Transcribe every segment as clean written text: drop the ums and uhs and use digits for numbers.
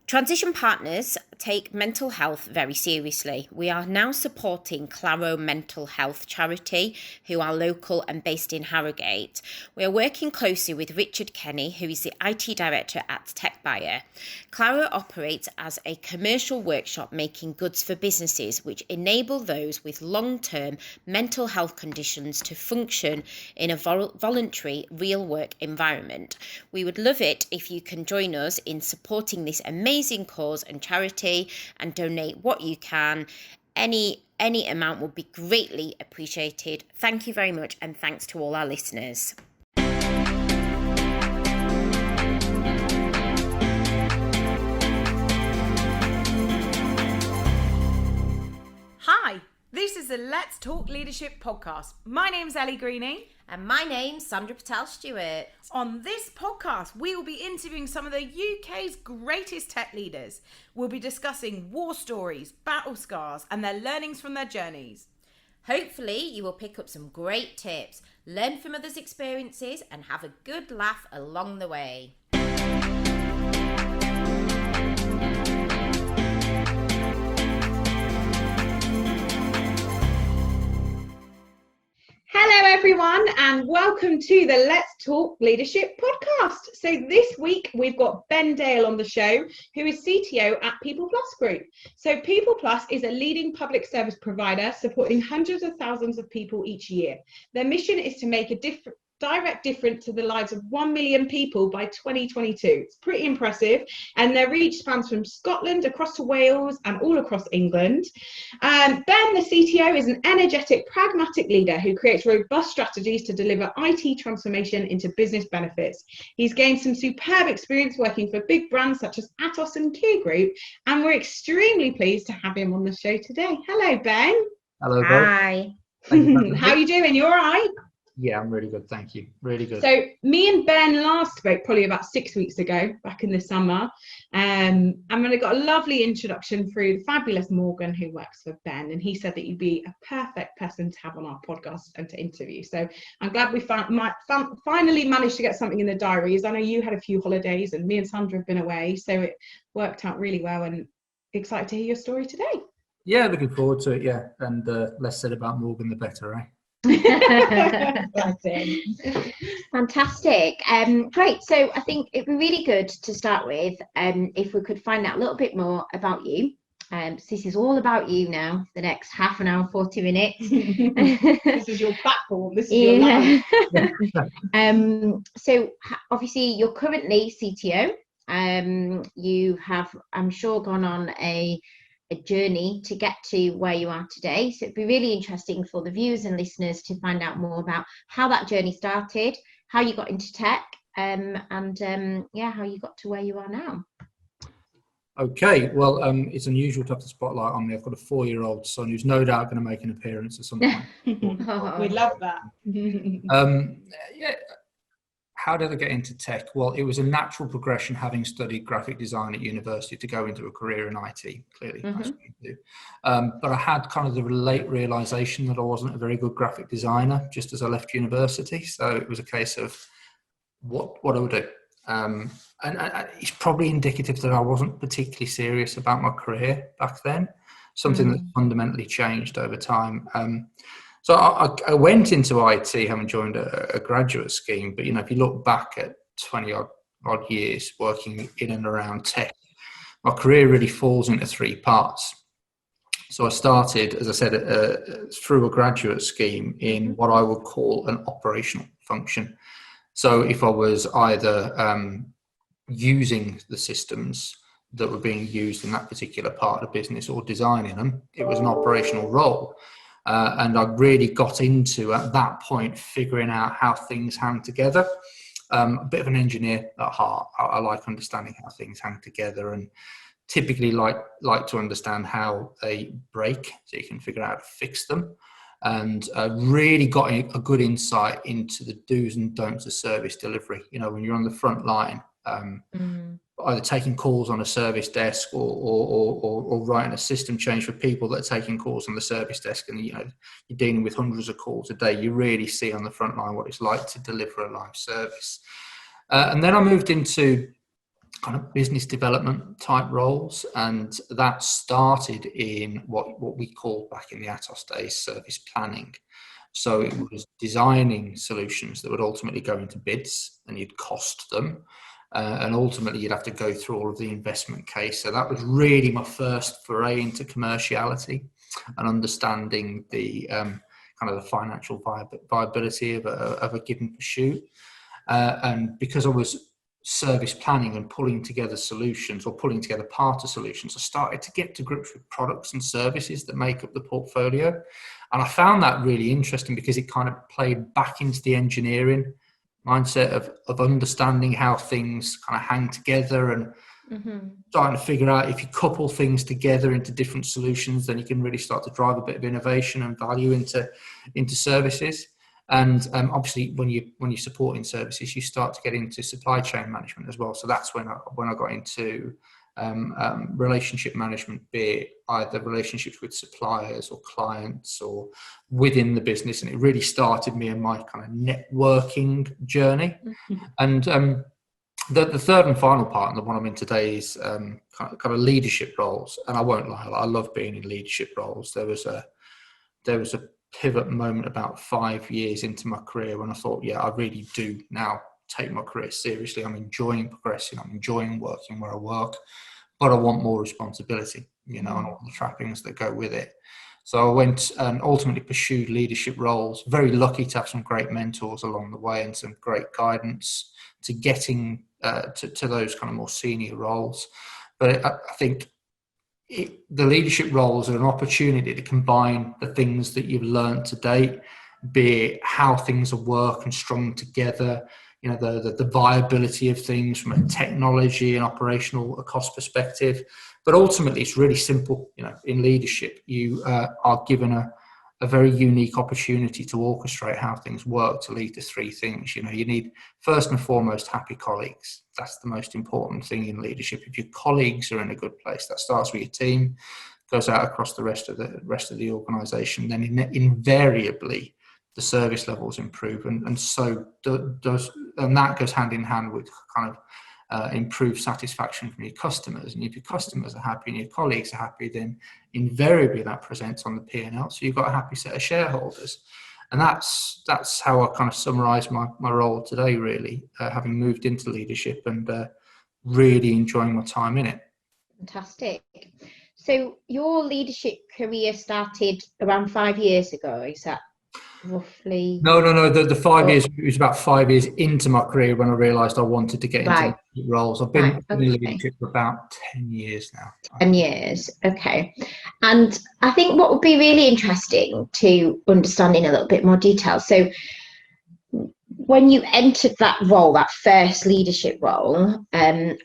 Transition partners take mental health very seriously. We are now supporting Claro Mental Health Charity, who are local and based in Harrogate. We are working closely with Richard Kenny, who is the IT director at TechBuyer. Claro operates as a commercial workshop making goods for businesses which enable those with long-term mental health conditions to function in a voluntary real work environment. We would love it if you can join us in supporting this amazing cause and charity and donate what you can. Any amount would be greatly appreciated. Thank you very much, and thanks to all our listeners. Hi, this is the Let's Talk Leadership podcast. My name's Elly Greening. And my name's Sandra Stewart. On this podcast, we will be interviewing some of the UK's greatest tech leaders. We'll be discussing war stories, battle scars, and their learnings from their journeys. Hopefully, you will pick up some great tips, learn from others' experiences, and have a good laugh along the way. Hello everyone and welcome to the Let's Talk Leadership podcast. So this week we've got Ben Dale on the show, who is CTO at PeoplePlus Group. So PeoplePlus is a leading public service provider supporting hundreds of thousands of people each year. Their mission is to make a direct difference to the lives of 1 million people by 2022. It's pretty impressive, and their reach spans from Scotland across to Wales and all across England. Ben, the CTO, is an energetic, pragmatic leader who creates robust strategies to deliver IT transformation into business benefits. He's gained some superb experience working for big brands such as Atos and Kia Group, and we're extremely pleased to have him on the show today. Hello, Ben. Hello, Hi. How are you doing? You all right? Yeah, I'm really good, thank you. Really good. So me and Ben last spoke probably about 6 weeks ago, back in the summer. And I got a lovely introduction through the fabulous Morgan, who works for Ben, and he said that you'd be a perfect person to have on our podcast and to interview. So I'm glad we finally managed to get something in the diaries. I know you had a few holidays and me and Sandra have been away, so it worked out really well, and excited to hear your story today. Yeah, looking forward to it, yeah. And less said about Morgan, the better, eh? Fantastic. Great. So I think it'd be really good to start with if we could find out a little bit more about you. So this is all about you now, the next half an hour, 40 minutes. This is your platform, this is your life. So obviously you're currently CTO. You have, I'm sure, gone on a journey to get to where you are today. So it'd be really interesting for the viewers and listeners to find out more about how that journey started, how you got into tech, and how you got to where you are now. Okay, well, it's unusual to have the spotlight on me. I've got a 4-year-old son who's no doubt going to make an appearance at some point. We love that. Yeah. How did I get into tech? Well, it was a natural progression, having studied graphic design at university, to go into a career in IT, clearly. That's what you do. But I had kind of the late realization that I wasn't a very good graphic designer just as I left university. So it was a case of what I would do. And it's probably indicative that I wasn't particularly serious about my career back then, something that fundamentally changed over time. So I went into IT having joined a graduate scheme, but if you look back at 20 odd years working in and around tech, my career really falls into 3 parts. So I started, as I said, through a graduate scheme in what I would call an operational function. So if I was either using the systems that were being used in that particular part of the business or designing them, it was an operational role. And I really got into, at that point, figuring out how things hang together. A bit of an engineer at heart. I like understanding how things hang together, and typically like to understand how they break so you can figure out how to fix them. And really got a good insight into the do's and don'ts of service delivery. When you're on the front line, either taking calls on a service desk or writing a system change for people that are taking calls on the service desk, and you're dealing with hundreds of calls a day, you really see on the front line what it's like to deliver a live service. And then I moved into kind of business development type roles, and that started in what we called back in the Atos days service planning. So it was designing solutions that would ultimately go into bids, and you'd cost them, and ultimately you'd have to go through all of the investment case. So that was really my first foray into commerciality and understanding the kind of the financial viability of a given pursuit. And because I was service planning and pulling together solutions, or pulling together part of solutions, I started to get to grips with products and services that make up the portfolio. And I found that really interesting because it kind of played back into the engineering mindset of understanding how things kind of hang together, and starting to figure out if you couple things together into different solutions, then you can really start to drive a bit of innovation and value into services. And obviously, when you're supporting services, you start to get into supply chain management as well. So that's when I got into relationship management, be it either relationships with suppliers or clients or within the business. And it really started me in my kind of networking journey. And the third and final part, and the one I'm in today, is kind of leadership roles. And I won't lie, I love being in leadership roles. There was a pivot moment about 5 years into my career when I thought, yeah, I really do now take my career seriously. I'm enjoying progressing. I'm enjoying working where I work, but I want more responsibility, and all the trappings that go with it. So I went and ultimately pursued leadership roles. Very lucky to have some great mentors along the way and some great guidance to getting to those kind of more senior roles. But I think the leadership roles are an opportunity to combine the things that you've learned to date, be it how things work and strung together, the viability of things from a technology and operational cost perspective. But ultimately, it's really simple. In leadership, you are given a very unique opportunity to orchestrate how things work to lead to three things. You need, first and foremost, happy colleagues. That's the most important thing in leadership. If your colleagues are in a good place, that starts with your team, goes out across the rest of the organisation, then invariably the service levels improve, and so does, and that goes hand in hand with kind of improve satisfaction from your customers. And if your customers are happy and your colleagues are happy, then invariably that presents on the P&L. So you've got a happy set of shareholders. And that's how I kind of summarize my role today, really, having moved into leadership and really enjoying my time in it. Fantastic. So your leadership career started around 5 years ago, is that roughly? No. The 5 years, it was about 5 years into my career when I realised I wanted to get into leadership roles. I've been in leadership for about 10 years now. 10 years, okay. And I think what would be really interesting to understand in a little bit more detail. So when you entered that role, that first leadership role,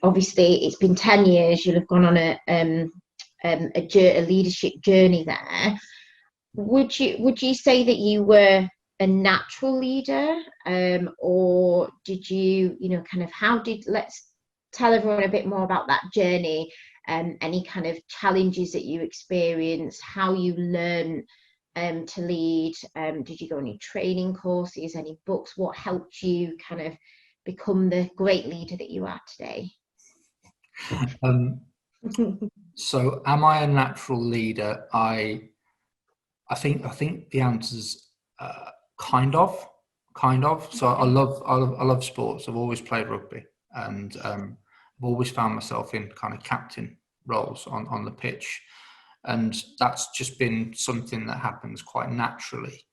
obviously it's been 10 years, you'll have gone on a leadership journey there. Would you say that you were a natural leader, or did you, let's tell everyone a bit more about that journey, any kind of challenges that you experienced, how you learned to lead, did you go on any training courses, any books, what helped you kind of become the great leader that you are today? So am I a natural leader? I think the answer's kind of. So I love sports. I've always played rugby, and I've always found myself in kind of captain roles on the pitch, and that's just been something that happens quite naturally.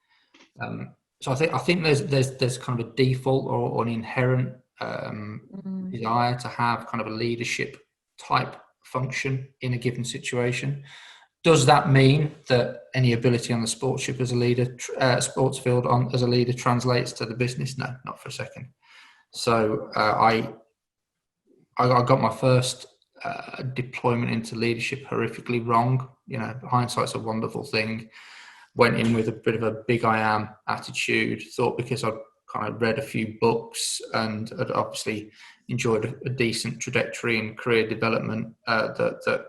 So I think there's kind of a default or an inherent desire to have kind of a leadership type function in a given situation. Does that mean that any ability on the sports ship as a leader, sports field as a leader, translates to the business? No, not for a second. So I got my first deployment into leadership horrifically wrong. Hindsight's a wonderful thing. Went in with a bit of a big I am attitude. Thought because I'd kind of read a few books and had obviously enjoyed a decent trajectory in career development, that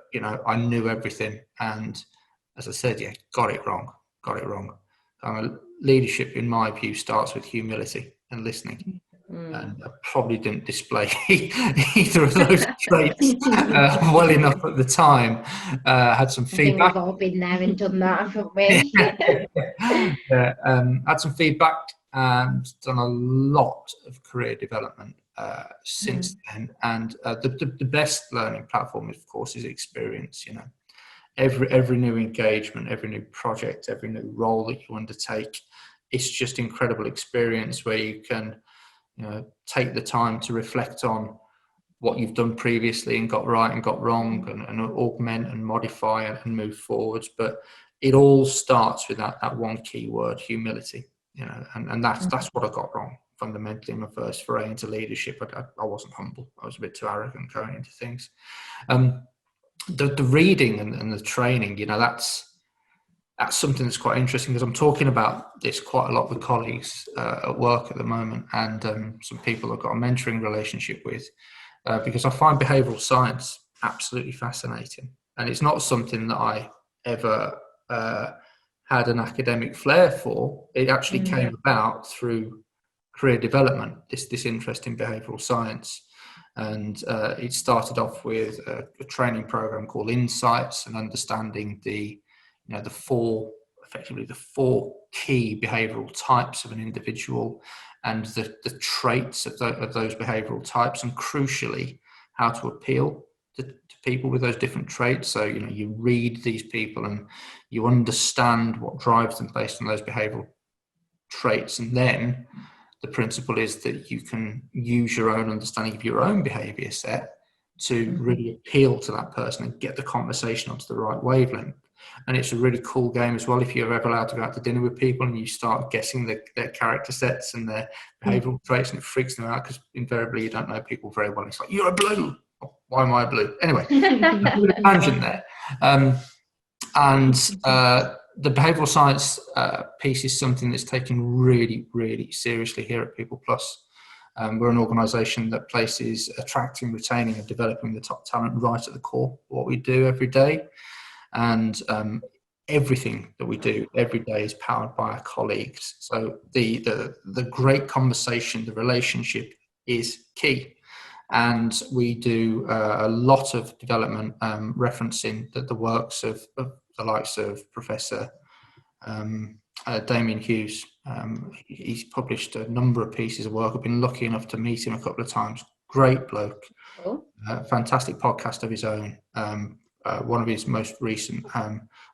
I knew everything. And as I said, got it wrong. Leadership, in my view, starts with humility and listening. And I probably didn't display either of those traits well enough at the time. Had some feedback. I think we've all been there and done that, haven't we? Had some feedback and done a lot of career development since then. And the best learning platform, of course, is experience. You know, every new engagement, every new project, every new role that you undertake, it's just incredible experience where you can, you know, take the time to reflect on what you've done previously and got right and got wrong, and augment and modify and move forwards. But it all starts with that one key word, humility. You know, and that's what I got wrong fundamentally in my first foray into leadership. I wasn't humble. I was a bit too arrogant going into things. The reading and the training, you know, that's something that's quite interesting, because I'm talking about this quite a lot with colleagues at work at the moment, and some people I've got a mentoring relationship with, because I find behavioural science absolutely fascinating. And it's not something that I ever had an academic flair for. It actually came about through career development, this interest in behavioural science. And it started off with a training program called Insights, and understanding the four key behavioural types of an individual, and the traits of those behavioural types, and crucially, how to appeal to people with those different traits. So, you know, you read these people and you understand what drives them based on those behavioural traits, and then the principle is that you can use your own understanding of your own behaviour set to really appeal to that person and get the conversation onto the right wavelength. And it's a really cool game as well if you're ever allowed to go out to dinner with people and you start guessing their character sets and their behavioural traits, and it freaks them out because invariably you don't know people very well. It's like, you're a blue. Why am I blue? Anyway, a bit of tangent there. The behavioural science piece is something that's taken really, really seriously here at PeoplePlus. We're an organisation that places attracting, retaining and developing the top talent right at the core of what we do every day. And everything that we do every day is powered by our colleagues. So the great conversation, the relationship is key. And we do a lot of development referencing the works of the likes of Professor Damien Hughes. He's published a number of pieces of work. I've been lucky enough to meet him a couple of times. Great bloke. Cool. Fantastic podcast of his own. One of his most recent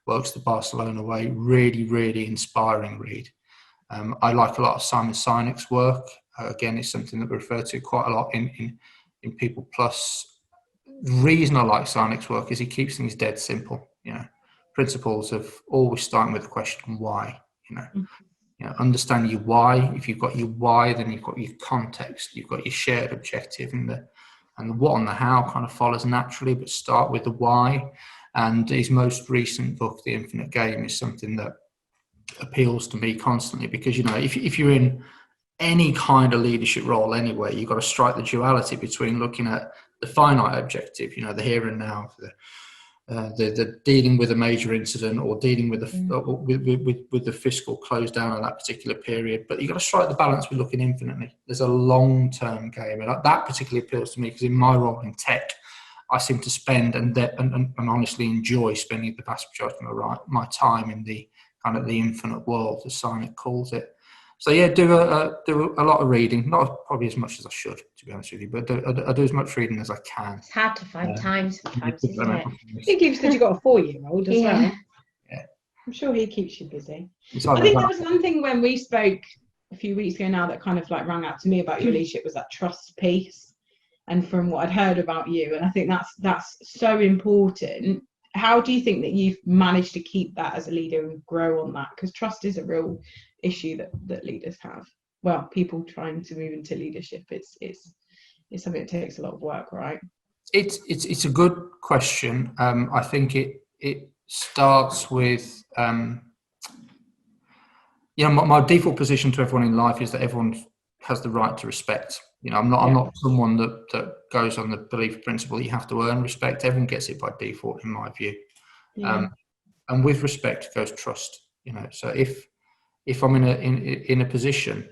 works, The Barcelona Way, really, really inspiring read. I like a lot of Simon Sinek's work. Again, it's something that we refer to quite a lot in PeoplePlus. The reason I like Sinek's work is he keeps things dead simple. You know, principles of always starting with the question why. You know, understand your why. If you've got your why, then you've got your context, you've got your shared objective, and the what and the how kind of follows naturally, but start with the why. And his most recent book, The Infinite Game, is something that appeals to me constantly, because, you know, if you're in any kind of leadership role anyway, you've got to strike the duality between looking at the finite objective, you know, the here and now, the dealing with a major incident, or dealing with the fiscal close down on that particular period. But you've got to strike the balance with looking infinitely. There's a long-term game, and that particularly appeals to me, because in my role in tech, I seem to spend and honestly enjoy spending the vast majority of my time in the kind of the infinite world, as Sinek calls it. So yeah, do a lot of reading, not probably as much as I should, to be honest with you, but I do as much reading as I can. It's hard to find time sometimes, isn't it? I think you've said you've got a 4-year-old as well. Yeah. I'm sure he keeps you busy. I think that was one thing when we spoke a few weeks ago now that kind of like rang out to me about your leadership, was that trust piece. And from what I'd heard about you, and I think that's so important. How do you think that you've managed to keep that as a leader and grow on that? Because trust is a real issue that leaders have. Well, people trying to move into leadership, it's something that takes a lot of work, right? It's a good question. I think it starts with my default position to everyone in life is that everyone has the right to respect. You know, I'm not someone that goes on the belief principle you have to earn respect. Everyone gets it by default, in my view. Yeah. And with respect goes trust. You know, so if I'm in a position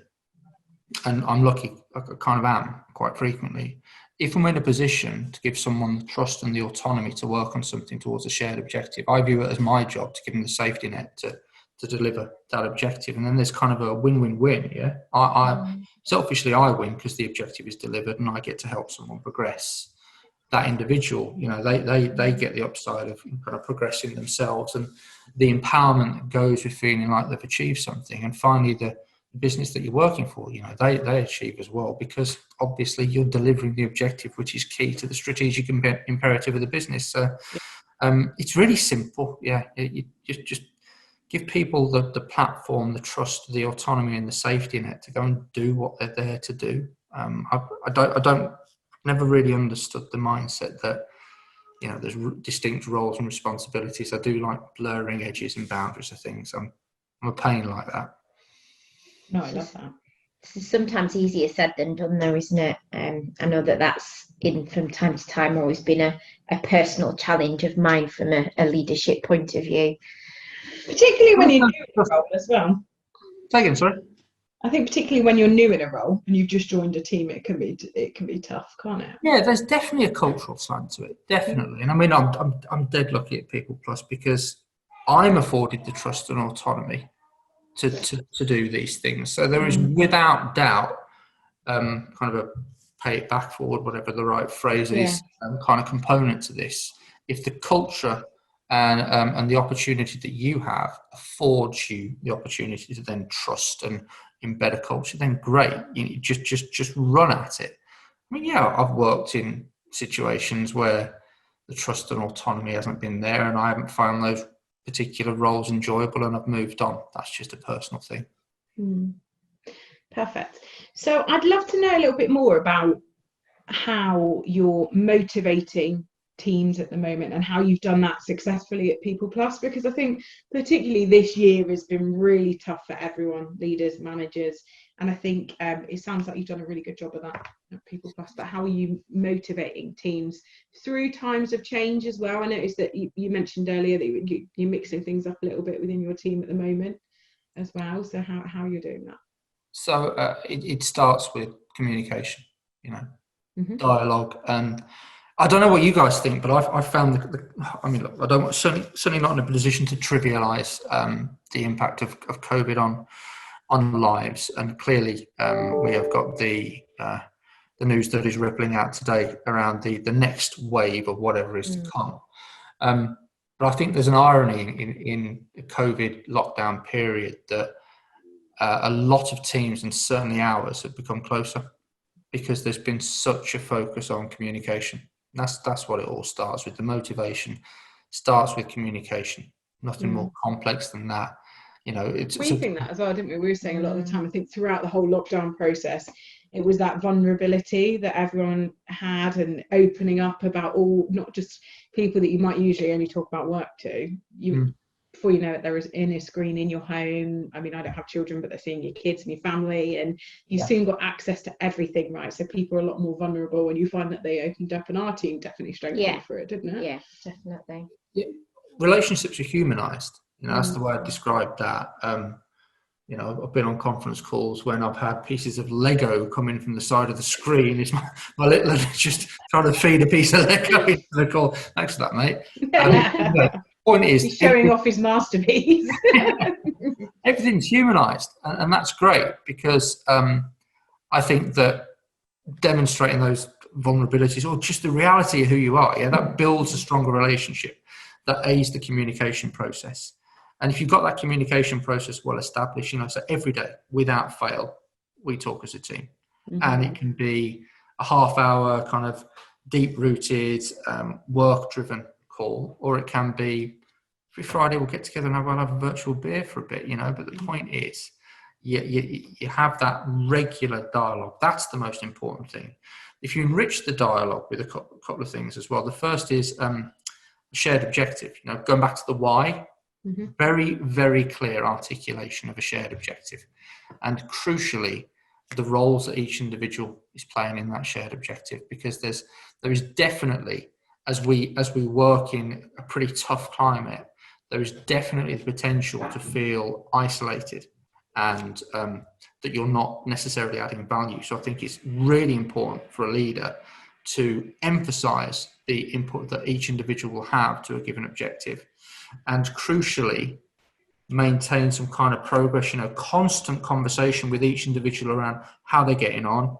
and I'm lucky, I kind of am quite frequently, if I'm in a position to give someone the trust and the autonomy to work on something towards a shared objective, I view it as my job to give them the safety net to deliver that objective. And then there's kind of a win-win-win. Yeah, I selfishly, I win because the objective is delivered and I get to help someone progress. That individual, they get the upside of kind of progressing themselves, and the empowerment that goes with feeling like they've achieved something. And finally, the business that you're working for, they achieve as well, because obviously you're delivering the objective, which is key to the strategic imperative of the business. So it's really simple. Yeah, you just give people the platform, the trust, the autonomy, and the safety net to go and do what they're there to do. I never really understood the mindset that there's distinct roles and responsibilities. I do like blurring edges and boundaries of things. I'm a pain like that. No, I love that. It's sometimes easier said than done, though, isn't it? I know that's from time to time always been a personal challenge of mine from a leadership point of view. Particularly when you're new in a role as well. Say again, sorry. I think particularly when you're new in a role and you've just joined a team, it can be tough, can't it? Yeah, there's definitely a cultural side to it, definitely. And I mean, I'm dead lucky at PeoplePlus because I'm afforded the trust and autonomy to do these things. So there is without doubt kind of a pay it back forward, whatever the right phrase is, kind of component to this. If the culture and the opportunity that you have affords you the opportunity to then trust and embed a culture, then great. You just run at it. I mean, yeah, I've worked in situations where the trust and autonomy hasn't been there, and I haven't found those particular roles enjoyable, and I've moved on. That's just a personal thing. Perfect. So I'd love to know a little bit more about how you're motivating teams at the moment and how you've done that successfully at PeoplePlus, because I think particularly this year has been really tough for everyone, leaders, managers, and I think it sounds like you've done a really good job of that at PeoplePlus. But how are you motivating teams through times of change as well? I noticed that you mentioned earlier that you're mixing things up a little bit within your team at the moment as well. So how you're doing that? So it starts with communication, dialogue, and I don't know what you guys think, but I've found I don't certainly not in a position to trivialise the impact of COVID on lives, and clearly we have got the news that is rippling out today around the next wave of whatever is to come. But I think there's an irony in the COVID lockdown period that a lot of teams, and certainly ours, have become closer because there's been such a focus on communication. That's what it all starts with. The motivation starts with communication. Nothing more complex than that. We think that as well, didn't we? We were saying a lot of the time, I think throughout the whole lockdown process, it was that vulnerability that everyone had, and opening up about all, not just people that you might usually only talk about work to. Before you know it, there is in a screen in your home. I mean, I don't have children, but they're seeing your kids and your family, and you've soon got access to everything, right? So people are a lot more vulnerable, and you find that they opened up, and our team definitely strengthened for it, didn't it? Yeah, definitely. Yeah. Relationships are humanised. That's the way I described that. I've been on conference calls when I've had pieces of Lego come in from the side of the screen. It's my little just trying to feed a piece of Lego into the call. Thanks for that, mate. Point is, he's showing off his masterpiece. Everything's humanised, and that's great, because I think that demonstrating those vulnerabilities, or just the reality of who you are, that builds a stronger relationship, that aids the communication process. And if you've got that communication process well established, so every day, without fail, we talk as a team. And it can be a half-hour kind of deep-rooted, work-driven call, or it can be every Friday we'll get together and we'll have a virtual beer for a bit, but the point is you have that regular dialogue. That's the most important thing. If you enrich the dialogue with a couple of things as well, the first is shared objective, going back to the why. Very, very clear articulation of a shared objective, and crucially the roles that each individual is playing in that shared objective, because there is definitely, as we work in a pretty tough climate, there is definitely the potential to feel isolated and that you're not necessarily adding value. So I think it's really important for a leader to emphasize the input that each individual will have to a given objective, and crucially maintain some kind of progress, constant conversation with each individual around how they're getting on.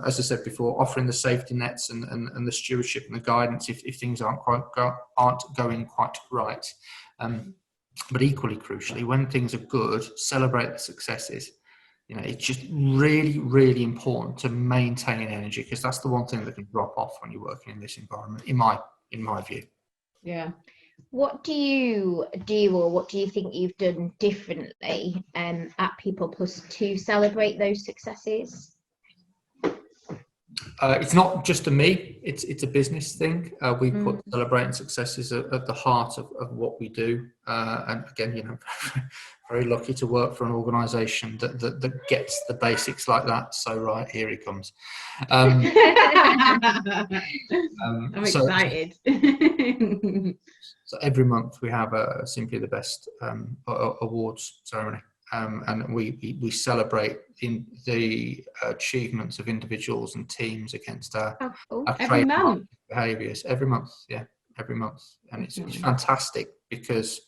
As I said before, offering the safety nets and the stewardship and the guidance if things aren't going quite right. But equally crucially, when things are good, celebrate the successes. It's just really, really important to maintain energy, because that's the one thing that can drop off when you're working in this environment, in my view. Yeah. What do you do, or what do you think you've done differently at PeoplePlus to celebrate those successes? It's not just a me, it's a business thing. We put celebrating successes at the heart of what we do. And again, very lucky to work for an organisation that gets the basics like that. So right, here he comes. I'm excited. So every month we have a Simply the Best awards ceremony. And we celebrate the achievements of individuals and teams against our every month behaviours every month. Yeah, every month, and it's fantastic, because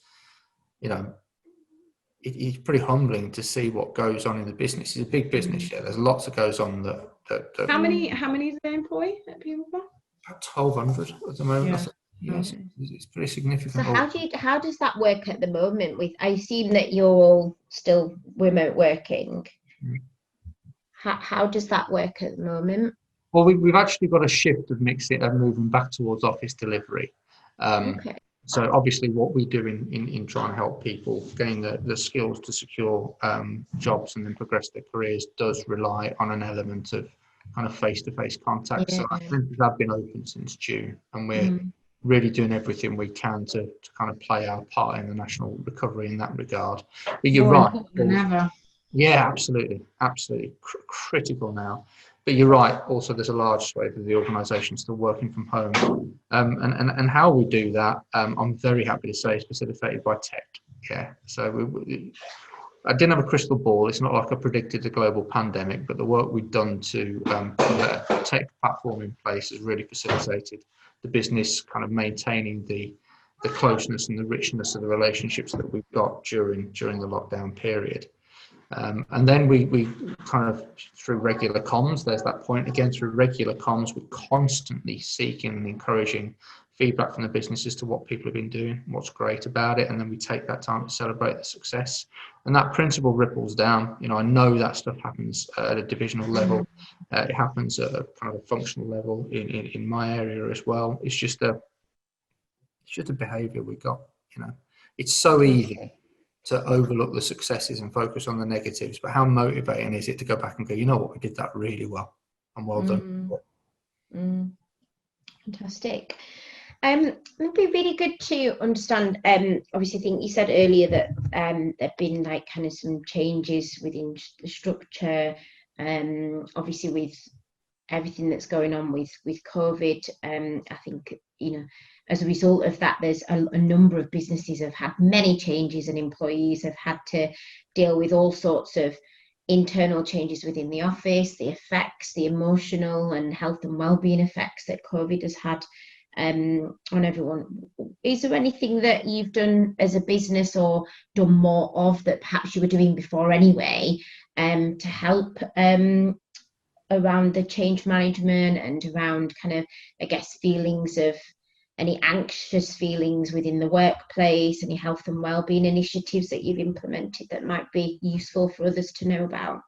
it's pretty humbling to see what goes on in the business. It's a big business. Yeah, there's lots that goes on. That how many do they employ at PeoplePlus? About 1,200 at the moment. Yeah. Yes, it's pretty significant. So how does that work at the moment? I assume that you're all still remote working. How does that work at the moment? Well, we've actually got a shift of moving back towards office delivery. Okay. So obviously what we do in trying to help people gain the skills to secure jobs and then progress their careers does rely on an element of kind of face-to-face contact. Yeah. So our centres have been open since June, and we're really doing everything we can to kind of play our part in the national recovery in that regard. But you're right. Than ever. Yeah, absolutely. Critical now. But you're right. Also, there's a large swathe of the organisation still working from home. And how we do that, I'm very happy to say, is facilitated by tech. Yeah. So I didn't have a crystal ball. It's not like I predicted a global pandemic, but the work we've done to put a tech platform in place has really facilitated the business kind of maintaining the closeness and the richness of the relationships that we've got during the lockdown period. And then we kind of, through regular comms, there's that point again, through regular comms, we're constantly seeking and encouraging feedback from the business as to what people have been doing, what's great about it, and then we take that time to celebrate the success. And that principle ripples down. I know that stuff happens at a divisional level. It happens at a kind of a functional level in my area as well. It's just a behaviour we got. It's so easy to overlook the successes and focus on the negatives, but how motivating is it to go back and go, you know what, we did that really well, and well done. Fantastic. It would be really good to understand. Obviously, I think you said earlier that there've been like kind of some changes within the structure. Obviously, with everything that's going on with COVID, I think as a result of that, there's a number of businesses have had many changes, and employees have had to deal with all sorts of internal changes within the office, the effects, the emotional and health and wellbeing effects that COVID has had on everyone. Is there anything that you've done as a business or done more of that perhaps you were doing before anyway, to help around the change management and around kind of, I guess, feelings of any anxious feelings within the workplace, any health and wellbeing initiatives that you've implemented that might be useful for others to know about?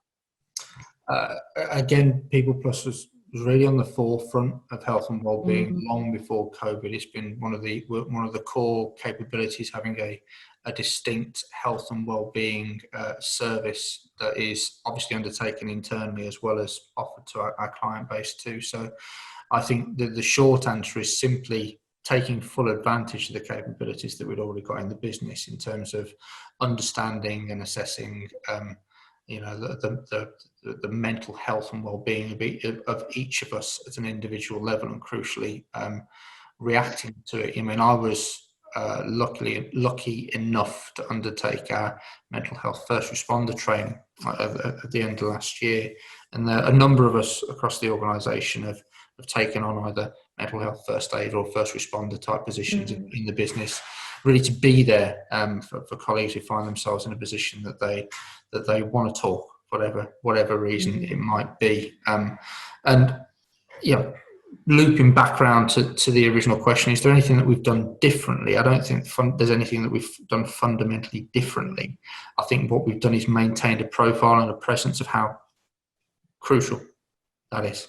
Again, PeoplePlus was really on the forefront of health and wellbeing long before COVID. It's been one of the core capabilities, having a distinct health and wellbeing service that is obviously undertaken internally as well as offered to our client base too. So I think the short answer is simply taking full advantage of the capabilities that we'd already got in the business in terms of understanding and assessing the mental health and well-being of each of us at an individual level, and crucially reacting to it. I mean, I was lucky enough to undertake our mental health first responder training at the end of last year, and a number of us across the organisation have taken on either mental health first aid or first responder type positions in the business, really to be there for colleagues who find themselves in a position that they want to talk, whatever reason it might be, and looping back around to the original question, is there anything that we've done differently? I don't think there's anything that we've done fundamentally differently. I think what we've done is maintained a profile and a presence of how crucial that is.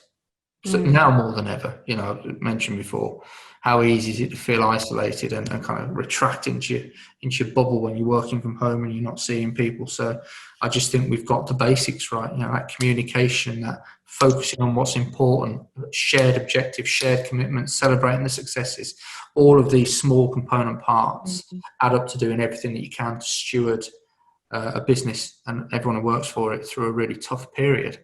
So now more than ever, I mentioned before, how easy is it to feel isolated and kind of retract into your bubble when you're working from home and you're not seeing people. So I just think we've got the basics right, that communication, that focusing on what's important, shared objectives, shared commitments, celebrating the successes. All of these small component parts add up to doing everything that you can to steward a business and everyone who works for it through a really tough period.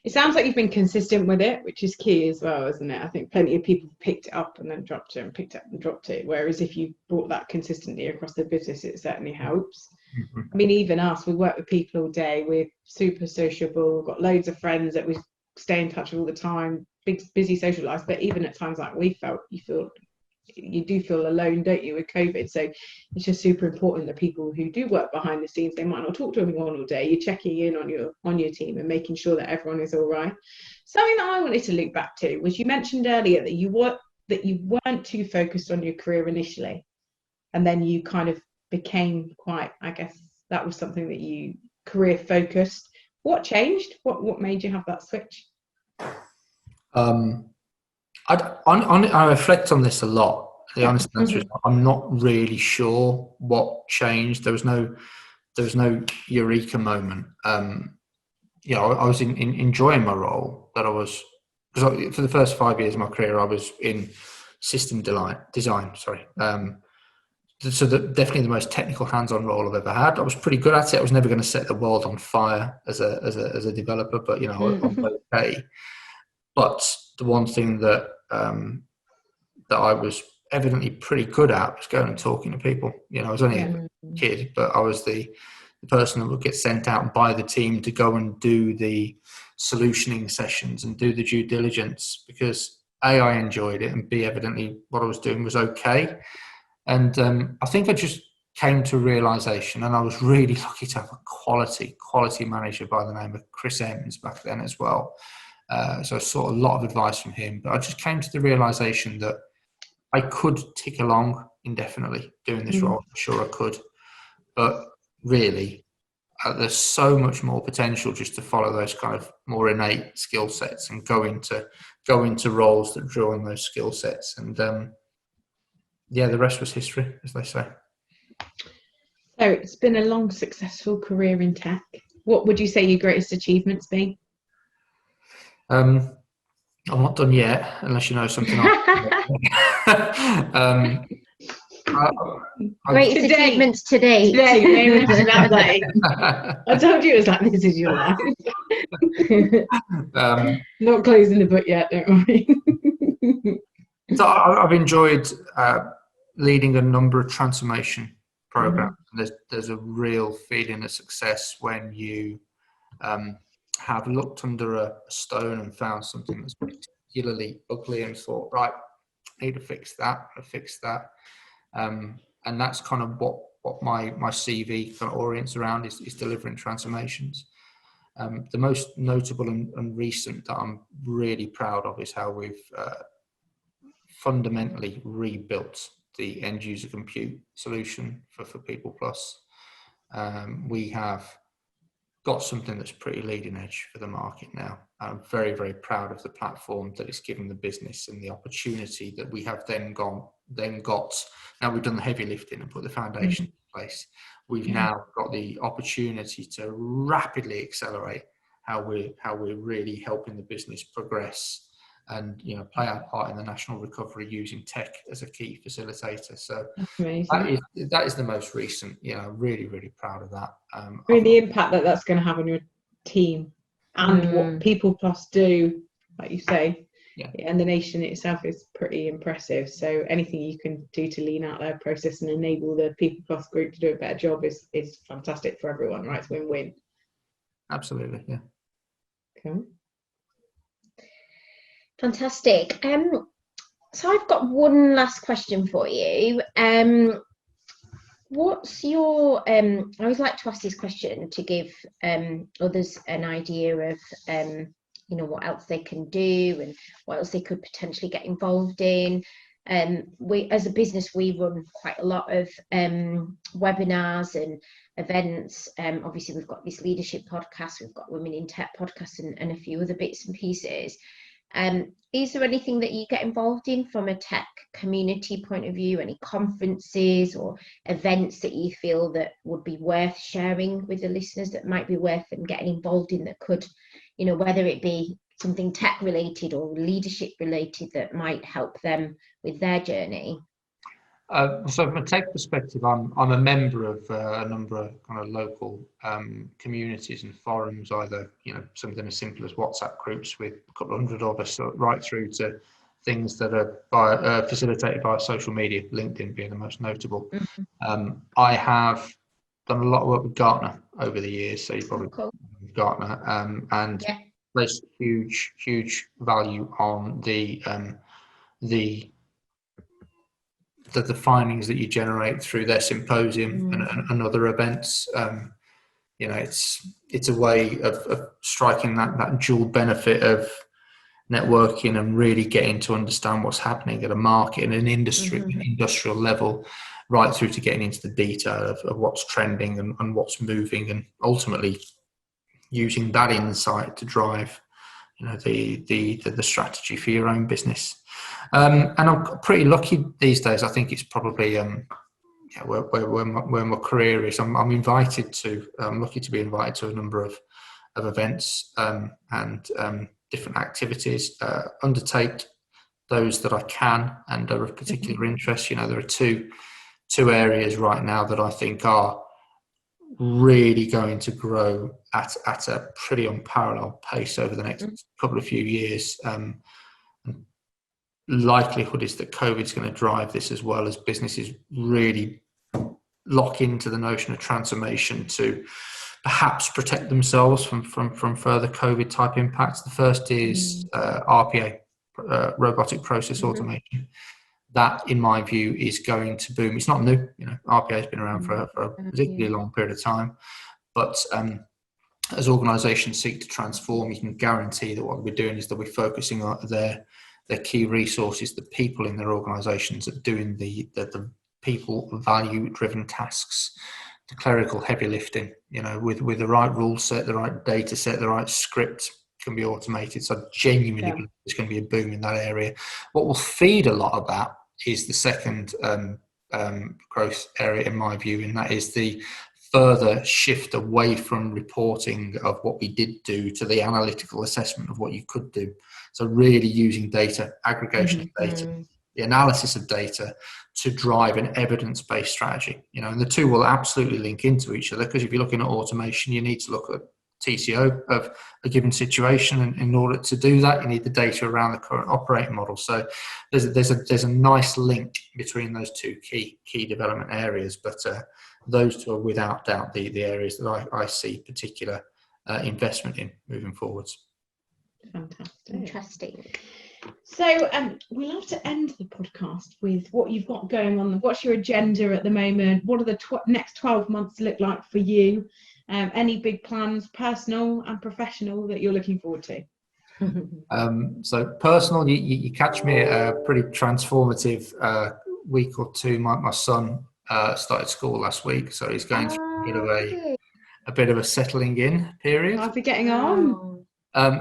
It sounds like you've been consistent with it, which is key as well, isn't it? I think plenty of people picked it up and then dropped it, and picked it up and dropped it. Whereas if you brought that consistently across the business, it certainly helps. I mean, even us, we work with people all day. We're super sociable. We've got loads of friends that we stay in touch with all the time. Big, busy social lives. But even at times like we felt, you do feel alone, don't you, with COVID? So it's just super important that people who do work behind the scenes, they might not talk to anyone all day. You're checking in on your team and making sure that everyone is all right. Something that I wanted to loop back to was, you mentioned earlier that you weren't too focused on your career initially, and then you kind of became quite, I guess that was something that you career focused. What changed? What made you have that switch? I reflect on this a lot. The honest answer is I'm not really sure what changed. There was no eureka moment. I was enjoying my role, that I was, because for the first 5 years of my career I was in system design. So definitely the most technical hands-on role I've ever had. I was pretty good at it. I was never going to set the world on fire as a developer, but I'm okay. But the one thing that I was evidently pretty good at was going and talking to people. I was only a kid, but I was the person that would get sent out by the team to go and do the solutioning sessions and do the due diligence, because A, I enjoyed it, and B, evidently what I was doing was okay. And I think I just came to a realization, and I was really lucky to have a quality manager by the name of Chris Ems back then as well. So I sought a lot of advice from him, but I just came to the realization that I could tick along indefinitely doing this role. I'm sure I could, but really there's so much more potential just to follow those kind of more innate skill sets and go into roles that draw on those skill sets. And the rest was history, as they say. So it's been a long, successful career in tech. What would you say your greatest achievements be? I'm not done yet, unless you know something else. Greatest achievements today. I told you it was like, this is your life. Not closing the book yet, don't worry. So I've enjoyed leading a number of transformation programs. There's a real feeling of success when you have looked under a stone and found something that's particularly ugly and thought, right, I need to fix that. And that's kind of what my CV kind of orients around is delivering transformations. The most notable and recent that I'm really proud of is how we've fundamentally rebuilt the end user compute solution for PeoplePlus. We have got something that's pretty leading edge for the market now. I'm very, very proud of the platform that it's given the business and the opportunity that we have then got. Now we've done the heavy lifting and put the foundation in place. We've now got the opportunity to rapidly accelerate how we're really helping the business progress and play our part in the national recovery using tech as a key facilitator. So that is the most recent. Really, really proud of that. The impact that's going to have on your team and what PeoplePlus do, like you say, And the nation itself is pretty impressive. So anything you can do to lean out their process and enable the PeoplePlus group to do a better job is fantastic for everyone, right? It's win-win. Absolutely, yeah. Cool. Fantastic. So I've got one last question for you. What's your I always like to ask this question to give others an idea of what else they can do and what else they could potentially get involved in. We, as a business, we run quite a lot of webinars and events. Obviously, we've got this leadership podcast, we've got Women in Tech podcast, and a few other bits and pieces. Is there anything that you get involved in from a tech community point of view? Any conferences or events that you feel that would be worth sharing with the listeners, that might be worth them getting involved in, that could, whether it be something tech related or leadership related, that might help them with their journey? So from a tech perspective, I'm a member of a number of kind of local communities and forums, either something as simple as WhatsApp groups with a couple of hundred of us, right through to things that are facilitated by social media, LinkedIn being the most notable. I have done a lot of work with Gartner over the years, so you probably Gartner, and placed huge value on the findings that you generate through their symposium and other events. It's a way of striking that dual benefit of networking and really getting to understand what's happening at a market and an industry, an industrial level, right through to getting into the detail of what's trending and what's moving, and ultimately using that insight to drive the strategy for your own business. And I'm pretty lucky these days. I think it's probably where my career is. I'm lucky to be invited to a number of events and different activities. Undertake those that I can and are of particular interest. There are two areas right now that I think are really going to grow at a pretty unparalleled pace over the next couple of few years. Likelihood is that COVID is going to drive this, as well as businesses really lock into the notion of transformation to perhaps protect themselves from further COVID type impacts. The first is RPA, robotic process automation. That, in my view, is going to boom. It's not new. RPA has been around for a particularly long period of time, but as organisations seek to transform, you can guarantee that what we're doing is that we're focusing on their key resources, the people in their organisations, at doing the people value driven tasks, the clerical heavy lifting. With the right rule set, the right data set, the right script can be automated. So I genuinely believe there's going to be a boom in that area. What will feed a lot of that is the second growth area, in my view, and that is the further shift away from reporting of what we did do to the analytical assessment of what you could do. So really using data, aggregation of data, the analysis of data to drive an evidence-based strategy. And the two will absolutely link into each other, because if you're looking at automation, you need to look at TCO of a given situation, and in order to do that, you need the data around the current operating model. So there's a nice link between those two key development areas. But those two are without doubt the areas that I see particular investment in moving forwards. Fantastic. Interesting. So we love to end the podcast with what you've got going on. What's your agenda at the moment? What are the next 12 months look like for you? Any big plans, personal and professional, that you're looking forward to? So personal, you catch me at a pretty transformative week or two. My son started school last week, so he's going through a bit of a settling in period. How's he getting on?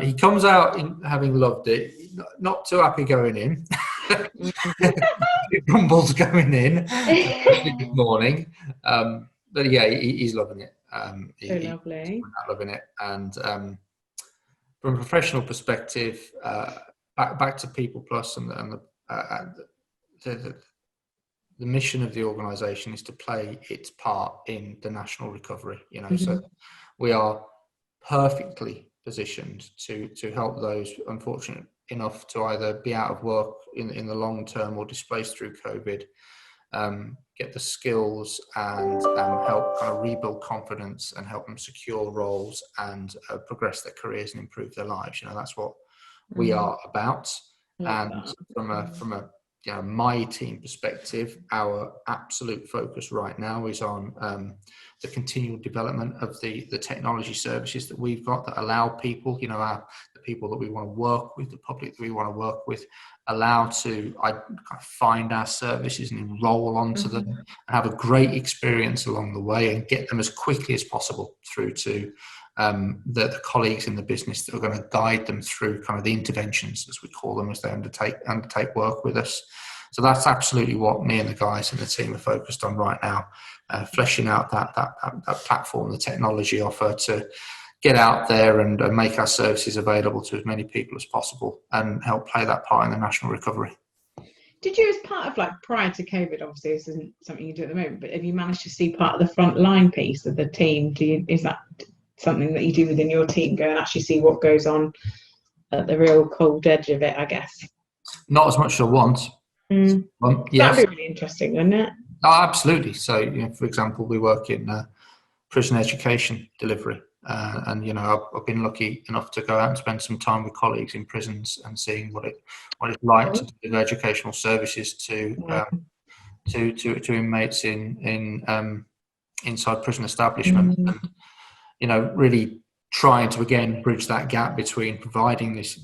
He comes out having loved it. Not too happy going in. It rumbles going in this morning. But yeah, he's loving it. So lovely. He's loving it. And from a professional perspective, back to PeoplePlus and the mission of the organisation is to play its part in the national recovery. So we are perfectly positioned to help those unfortunate enough to either be out of work in the long term or displaced through COVID, get the skills and help kind of rebuild confidence and help them secure roles and progress their careers and improve their lives. That's what we are about. And from a my team perspective, our absolute focus right now is on the continual development of the technology services that we've got that allow people, the people that we want to work with, the public that we want to work with, allow to find our services and enroll onto them and have a great experience along the way and get them as quickly as possible through to the colleagues in the business that are going to guide them through kind of the interventions, as we call them, as they undertake work with us. So that's absolutely what me and the guys in the team are focused on right now, fleshing out that platform, the technology offer to get out there and make our services available to as many people as possible and help play that part in the national recovery. Did you, as part of prior to COVID, obviously this isn't something you do at the moment, but have you managed to see part of the front line piece of the team? Is that something that you do within your team, go and actually see what goes on at the real cold edge of it, I guess? Not as much as I want. Yes. That'd be really interesting, wouldn't it? Oh, absolutely. So, for example, we work in prison education delivery. And I've been lucky enough to go out and spend some time with colleagues in prisons and seeing what it's like to deliver educational services to inmates in inside prison establishment, and really trying to again bridge that gap between providing this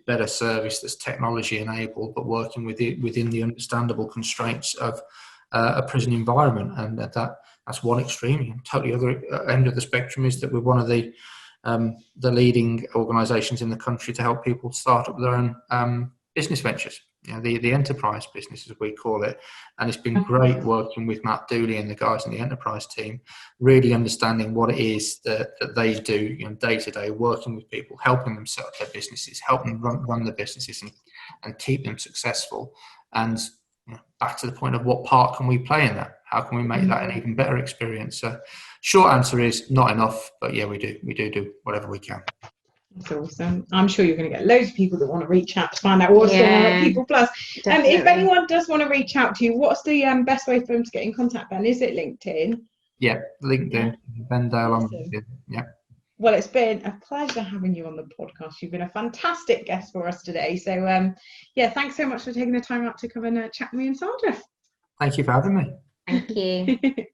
better service that's technology enabled, but working within the understandable constraints of a prison environment. And that's one extreme. Totally other end of the spectrum is that we're one of the leading organisations in the country to help people start up their own business ventures. The enterprise business, as we call it. And it's been great working with Matt Dooley and the guys in the enterprise team, really understanding what it is that they do day to day, working with people, helping them set up their businesses, helping them run their businesses and keep them successful. And back to the point of what part can we play in that? How can we make that an even better experience? So short answer is not enough, but yeah, we do whatever we can. That's awesome. I'm sure you're going to get loads of people that want to reach out to find out what's going on at PeoplePlus. If anyone does want to reach out to you, what's the best way for them to get in contact, Ben? Is it LinkedIn? Yeah, LinkedIn. Ben Dale on LinkedIn. Yeah. Well, it's been a pleasure having you on the podcast. You've been a fantastic guest for us today. So, thanks so much for taking the time out to come and chat with me and Sandra. Thank you for having me. Thank you.